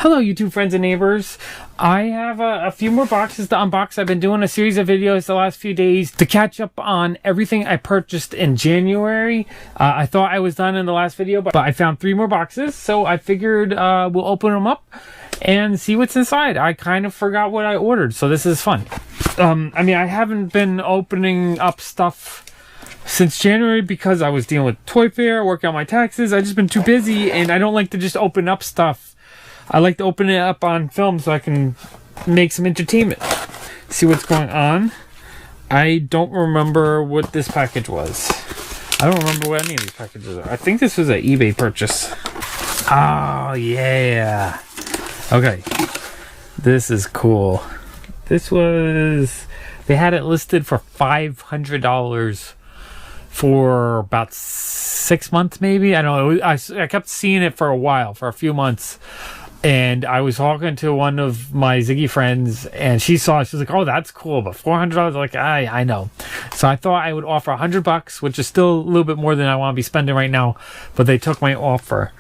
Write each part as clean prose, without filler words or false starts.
Hello YouTube friends and neighbors. I have a few more boxes to unbox. I've been doing a series of videos the last few days to catch up on everything I purchased in January. I thought I was done in the last video, but I found 3 more boxes, so I figured we'll open them up and see what's inside. I kind of forgot what I ordered, so this is fun. I mean, I haven't been opening up stuff since January because I was dealing with Toy Fair, working on my taxes. I've just been too busy, and I don't like to just open up stuff. I like to open it up on film so I can make some entertainment. See what's going on. I don't remember what this package was. I don't remember what any of these packages are. I think this was an eBay purchase. Oh, yeah. Okay. This is cool. This was... They had it listed for $500 for about 6 months, maybe. I don't know. I kept seeing it for a while, for a few months. And I was talking to one of my Ziggy friends, and she saw it. She was like, "Oh, that's cool, but $400." Like, I know. So I thought I would offer $100, which is still a little bit more than I want to be spending right now. But they took my offer,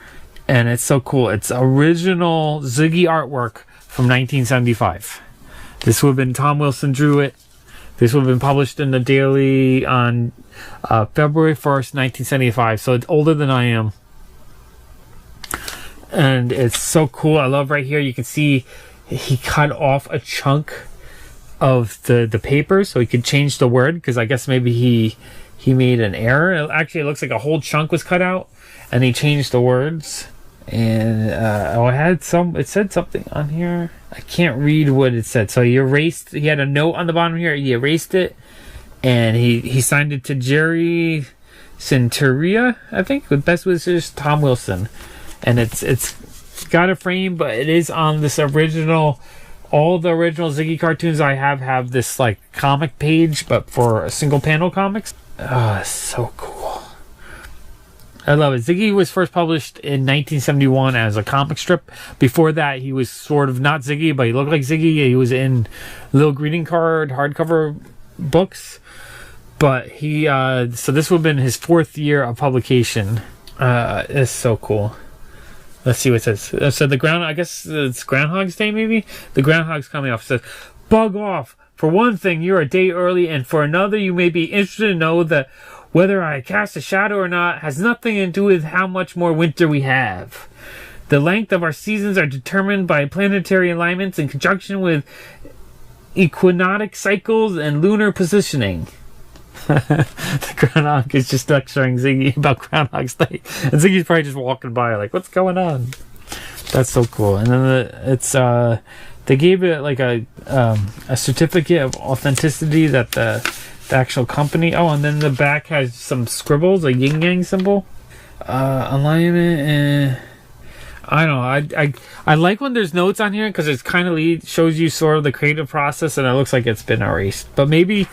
and it's so cool. It's original Ziggy artwork from 1975. This would have been Tom Wilson drew it. This would have been published in the Daily on February 1st, 1975. So it's older than I am. And it's so cool. I love right here. You can see he cut off a chunk of the paper so he could change the word, because I guess maybe he made an error. Actually, it looks like a whole chunk was cut out, and he changed the words. And it said something on here. I can't read what it said. So he had a note on the bottom here. He erased it, and he signed it to Jerry Centuria, I think, with best wishes, Tom Wilson. And it's got a frame, but it is on this original. All the original Ziggy cartoons I have this like comic page, but for single panel comics. It's so cool. I love it. Ziggy was first published in 1971 as a comic strip. Before that, he was sort of not Ziggy, but he looked like Ziggy. He was in little greeting card hardcover books. But so this would have been his 4th year of publication. It's so cool. Let's see what it says. So I guess it's Groundhog's Day, maybe? The Groundhog's coming off. It says, "Bug off. For one thing, you're a day early, and for another, you may be interested to know that whether I cast a shadow or not has nothing to do with how much more winter we have. The length of our seasons are determined by planetary alignments in conjunction with equinoctial cycles and lunar positioning." The Groundhog is just lecturing Ziggy about Groundhog's Day, and Ziggy's probably just walking by like, "What's going on?" That's so cool. And then they gave it like a certificate of authenticity that the actual company. Oh, and then the back has some scribbles, a yin yang symbol, alignment, and I don't know. I like when there's notes on here because it kind of shows you sort of the creative process, and it looks like it's been erased. But maybe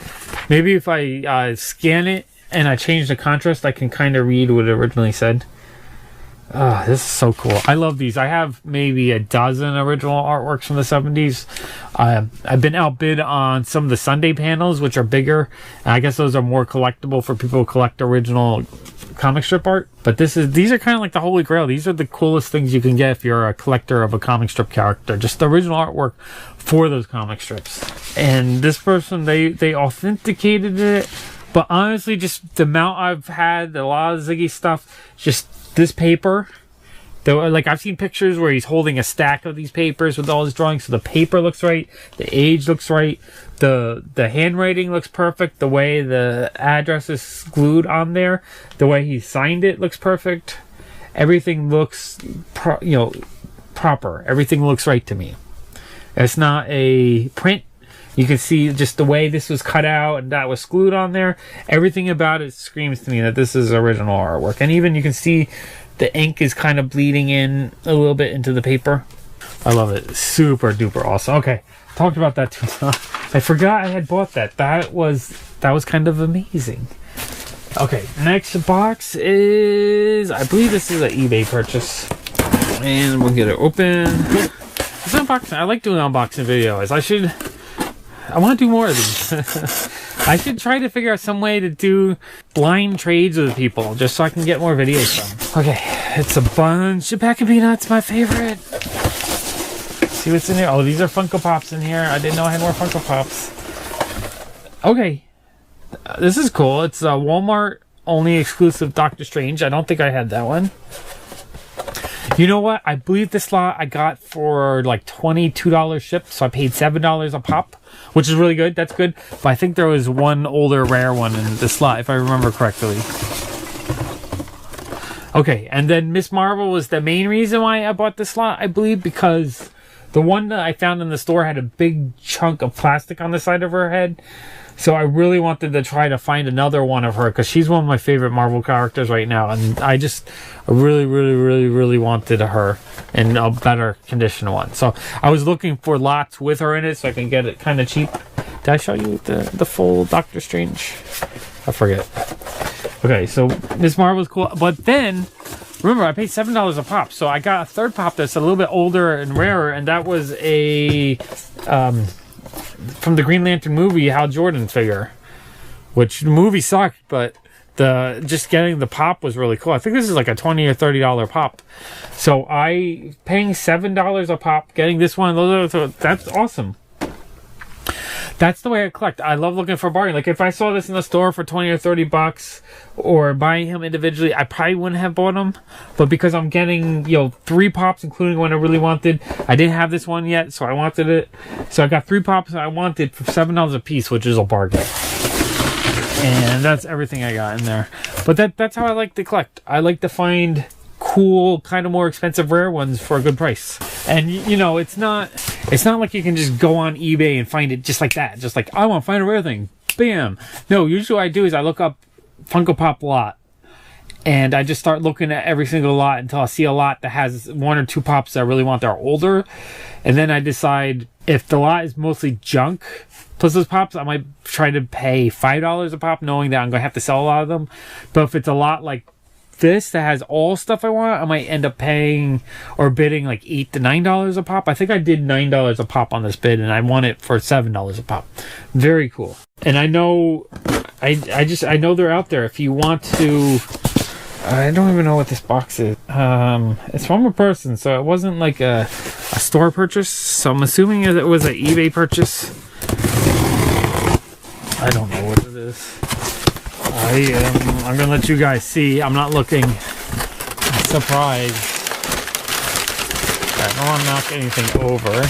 if I scan it and I change the contrast, I can kind of read what it originally said. This is so cool. I love these. I have maybe a dozen original artworks from the 70s. I've been outbid on some of the Sunday panels, which are bigger. And I guess those are more collectible for people who collect original comic strip art. But these are kind of like the holy grail. These are the coolest things you can get if you're a collector of a comic strip character. Just the original artwork for those comic strips. And this person, they authenticated it. But honestly, just the amount I've had, a lot of Ziggy stuff, just this paper, like I've seen pictures where he's holding a stack of these papers with all his drawings, so the paper looks right, the age looks right, the handwriting looks perfect, the way the address is glued on there, the way he signed it looks perfect. Everything looks proper. Everything looks right to me. It's not a print. You can see just the way this was cut out and that was glued on there. Everything about it screams to me that this is original artwork. And even you can see the ink is kind of bleeding in a little bit into the paper. I love it. Super duper awesome. Okay, talked about that too much. I forgot I had bought that. That was kind of amazing. Okay, next box is, I believe this is an eBay purchase. And we'll get it open. It's unboxing. I like doing unboxing videos. I want to do more of these. I should try to figure out some way to do blind trades with people, just so I can get more videos from. Okay, it's a bunch of packing peanuts, my favorite. see what's in here. Oh, these are Funko Pops in here. I didn't know I had more Funko Pops. Okay. This is cool. It's a Walmart only exclusive Doctor Strange. I don't think I had that one. You know what? I believe this lot I got for like $22 shipped, so I paid $7 a pop, which is really good. That's good. But I think there was one older rare one in this lot, if I remember correctly. Okay, and then Miss Marvel was the main reason why I bought this lot, I believe, because the one that I found in the store had a big chunk of plastic on the side of her head. So I really wanted to try to find another one of her because she's one of my favorite Marvel characters right now. And I really wanted her in a better condition one. So I was looking for lots with her in it so I can get it kind of cheap. Did I show you the full Doctor Strange? I forget. Okay, so Miss Marvel's cool. But then, remember, I paid $7 a pop. So I got a third pop that's a little bit older and rarer. And that was a... from the Green Lantern movie, Hal Jordan figure, which the movie sucked, but just getting the pop was really cool. I think this is like a $20 or $30 pop. So I paying $7 a pop, getting this one, that's awesome. That's the way I collect. I love looking for bargain. Like if I saw this in the store for 20 or 30 bucks or buying him individually, I probably wouldn't have bought him. But because I'm getting, 3 pops, including one I really wanted, I didn't have this one yet, so I wanted it. So I got 3 pops I wanted for $7 a piece, which is a bargain. And that's everything I got in there. But that's how I like to collect. I like to find cool, kind of more expensive rare ones for a good price. And it's not like you can just go on eBay and find it just like that. Just like, I want to find a rare thing. Bam. No, usually what I do is I look up Funko Pop lot. And I just start looking at every single lot until I see a lot that has 1 or 2 pops that I really want that are older. And then I decide if the lot is mostly junk, plus those pops, I might try to pay $5 a pop, knowing that I'm going to have to sell a lot of them. But if it's a lot like this that has all stuff I want, I might end up paying or bidding like $8 to $9 a pop. I think I did $9 a pop on this bid, and I won it for $7 a pop. Very cool. And I know, I know they're out there. If you want to, I don't even know what this box is. It's from a person, so it wasn't like a store purchase. So I'm assuming it was an eBay purchase. I don't know what it is. I'm gonna let you guys see. I'm not looking surprised. I don't want to knock anything over.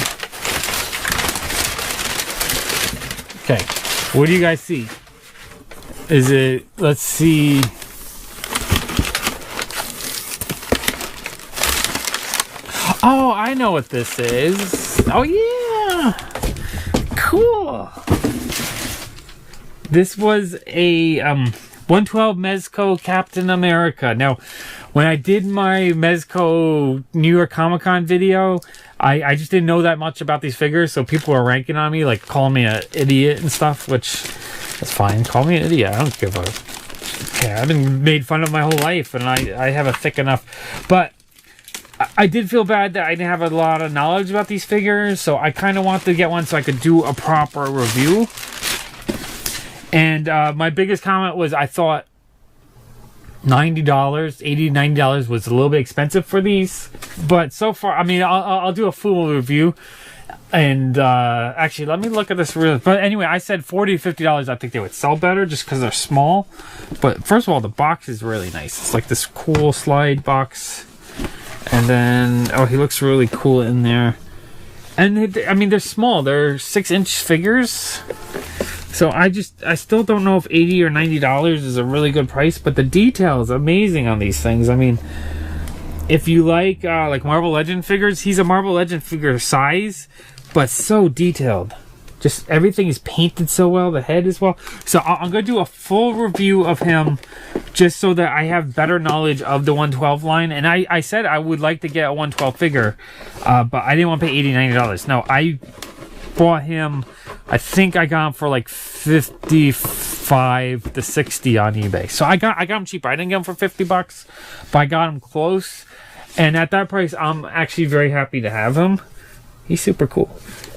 Okay, what do you guys see? Is it? Let's see. Oh, I know what this is. Oh yeah, cool. This was a 1/12 Mezco Captain America. Now, when I did my Mezco New York Comic Con video, I just didn't know that much about these figures, so people were ranking on me, like calling me an idiot and stuff, which that's fine. Call me an idiot. I don't give a care. I've been made fun of my whole life, and I have a thick enough. But I did feel bad that I didn't have a lot of knowledge about these figures, so I kind of wanted to get one so I could do a proper review. And my biggest comment was I thought $90, $80, $90 was a little bit expensive for these. But so far, I mean, I'll do a full review. And actually, let me look at this real. But anyway, I said $40 to $50. I think they would sell better just because they're small. But first of all, the box is really nice. It's like this cool slide box. And then, oh, he looks really cool in there. And I mean, they're small. They're 6-inch figures. So I still don't know if $80 or $90 is a really good price, but the detail is amazing on these things. I mean, if you like Marvel Legend figures, he's a Marvel Legend figure size, but so detailed. Just everything is painted so well, the head as well. So I'm going to do a full review of him just so that I have better knowledge of the 1/12 line. And I said I would like to get a 1/12 figure, but I didn't want to pay $80, $90. No, I bought him, I think I got him for like $55 to $60 on eBay. So I got him cheaper. I didn't get him for $50, but I got him close. And at that price, I'm actually very happy to have him. He's super cool.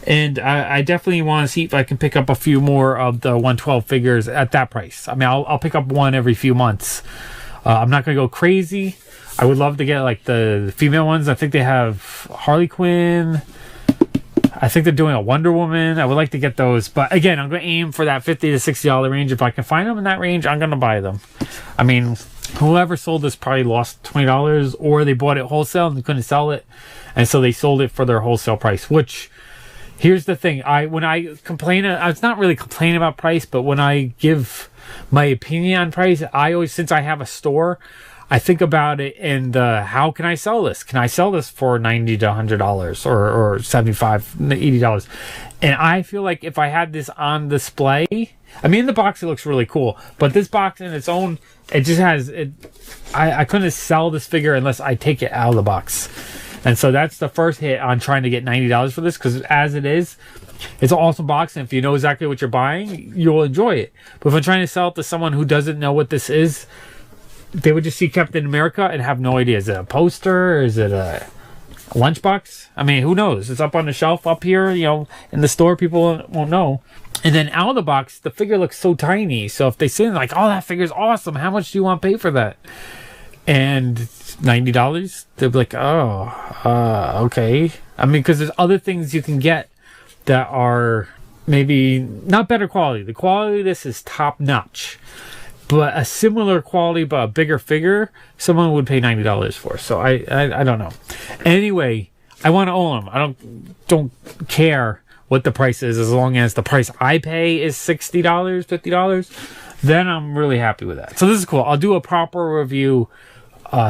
And I definitely want to see if I can pick up a few more of the 1/12 figures at that price. I mean, I'll pick up one every few months. I'm not going to go crazy. I would love to get like the female ones. I think they have Harley Quinn, I think they're doing a Wonder Woman. I would like to get those, but again, I'm going to aim for that $50 to $60 range. If I can find them in that range, I'm going to buy them. I mean, whoever sold this probably lost $20, or they bought it wholesale and they couldn't sell it, and so they sold it for their wholesale price. Which, here's the thing: when I complain, it's not really complaining about price, but when I give my opinion on price, I always, since I have a store, I think about it and how can I sell this? Can I sell this for $90 to $100 or $75, $80? And I feel like if I had this on display, I mean, in the box it looks really cool, but this box in its own, it just has it. I couldn't sell this figure unless I take it out of the box, and so that's the first hit on trying to get $90 for this, because as it is, it's an awesome box, and if you know exactly what you're buying, you'll enjoy it. But if I'm trying to sell it to someone who doesn't know what this is, they would just see Captain America and have no idea. Is it a poster? Is it a lunchbox? I mean, who knows? It's up on the shelf up here, you know, in the store. People won't know. And then out of the box, the figure looks so tiny. So if they say like, "Oh, that figure's awesome. How much do you want to pay for that?" And $90, they'll be like, "Oh, okay." I mean, because there's other things you can get that are maybe not better quality. The quality of this is top notch. But a similar quality but a bigger figure, someone would pay $90 for. So I don't know. Anyway, I want to own them. I don't care what the price is, as long as the price I pay is $60, $50. Then I'm really happy with that. So this is cool. I'll do a proper review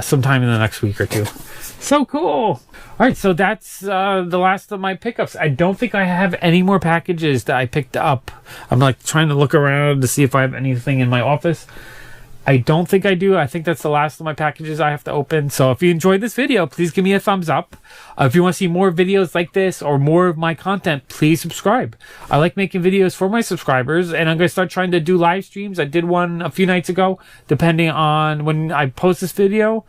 sometime in the next week or two. So cool. All right, so that's the last of my pickups. I don't think I have any more packages that I picked up. I'm like trying to look around to see if I have anything in my office. I don't think I do. I think that's the last of my packages I have to open. So if you enjoyed this video, please give me a thumbs up. If you want to see more videos like this or more of my content, please subscribe. I like making videos for my subscribers, and I'm going to start trying to do live streams. I did one a few nights ago, depending on when I post this video.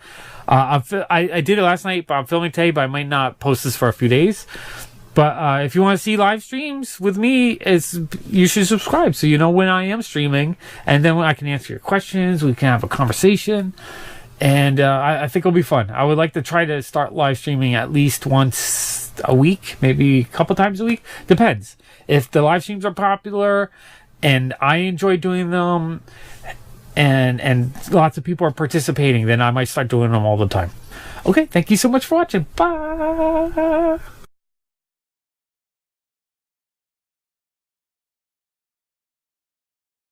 I did it last night, but I'm filming today, but I might not post this for a few days. But if you want to see live streams with me, you should subscribe so you know when I am streaming, and then I can answer your questions. We can have a conversation, and I think it'll be fun. I would like to try to start live streaming at least once a week, maybe a couple times a week. Depends. If the live streams are popular and I enjoy doing them, and lots of people are participating, then I might start doing them all the time. Okay, thank you so much for watching. Bye.